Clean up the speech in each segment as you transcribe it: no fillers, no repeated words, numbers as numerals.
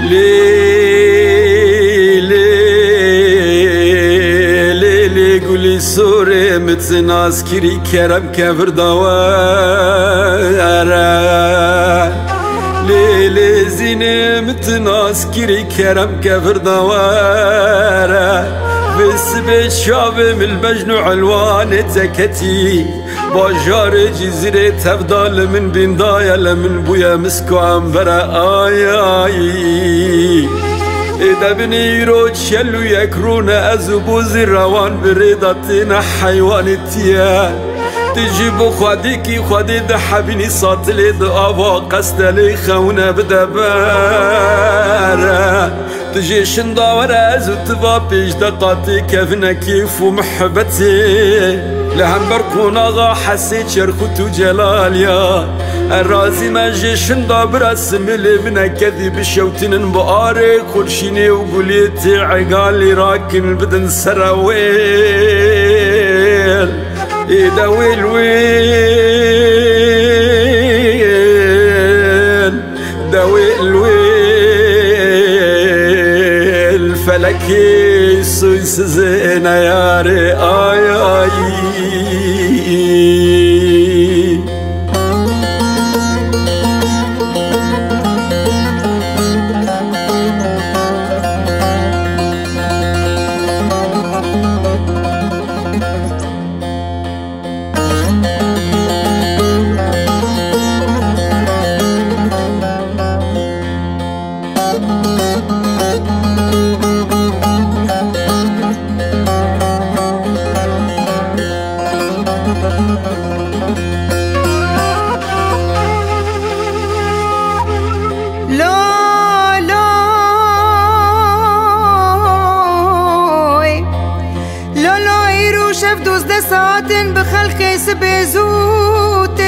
لي قولي سوري متناسكري كرم كفر دوارا لي زيني متناسكري كرم كفر دوارا بس بشابم المجنوع الوان تكتي باجار جزيرة تفضل من بين دايل من بويا مسكو عنبرا آي إذا بني روج شلو يكرون أزبو زروان بريدتنا حيوان التيان تجيبو خاديكي خادي دحبيني ساطلي دعوا قستلي خونا بدبارا تجي شنداور أزو تبا بيش دقاتي كيفنا كيف ومحبتي لهم بركون آغا حسيت شرخوت وجلاليا الرازي ماجي شندا برسم لبنا كذي بشوتين بقاري خلشيني وقوليتي عقالي راكن بدن سراويل إيدا ويل ويل دا ويل ويل فلكي سويس زينا ياري آي آي ساعتن بخلقي سبزوتي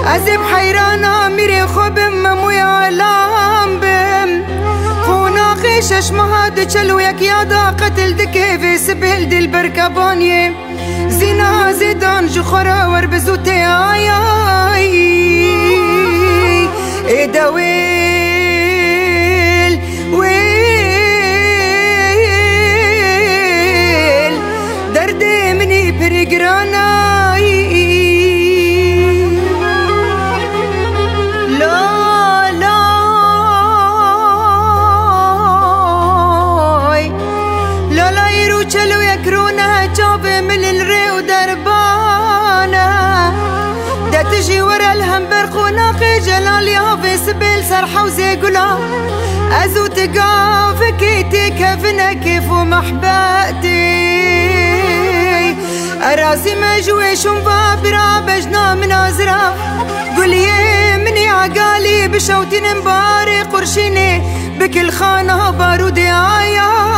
أزب حيرانة ميري خبم مموي علام بم خوناقي شش مهاد چلويك يادا قتل دكي في سبيل دي البركبانية زينا زيدان جخورا وربزوتي آي آي إيدا ويل ويل دردي مني بريقراناي لا لا لا لا يرو چلو يكرونا جاب من الري ودربانا دا تجي ورا الهمبر خوناقي جلال يافي سبيل سرحة وزيقلا أزو تقافك كيفنا كيف ومحباتي أراسي مجويش ومبابرة بجنا من أزرق قولي مني عقالي بشوتين مباري قرشيني بكل خانة بارودي آيا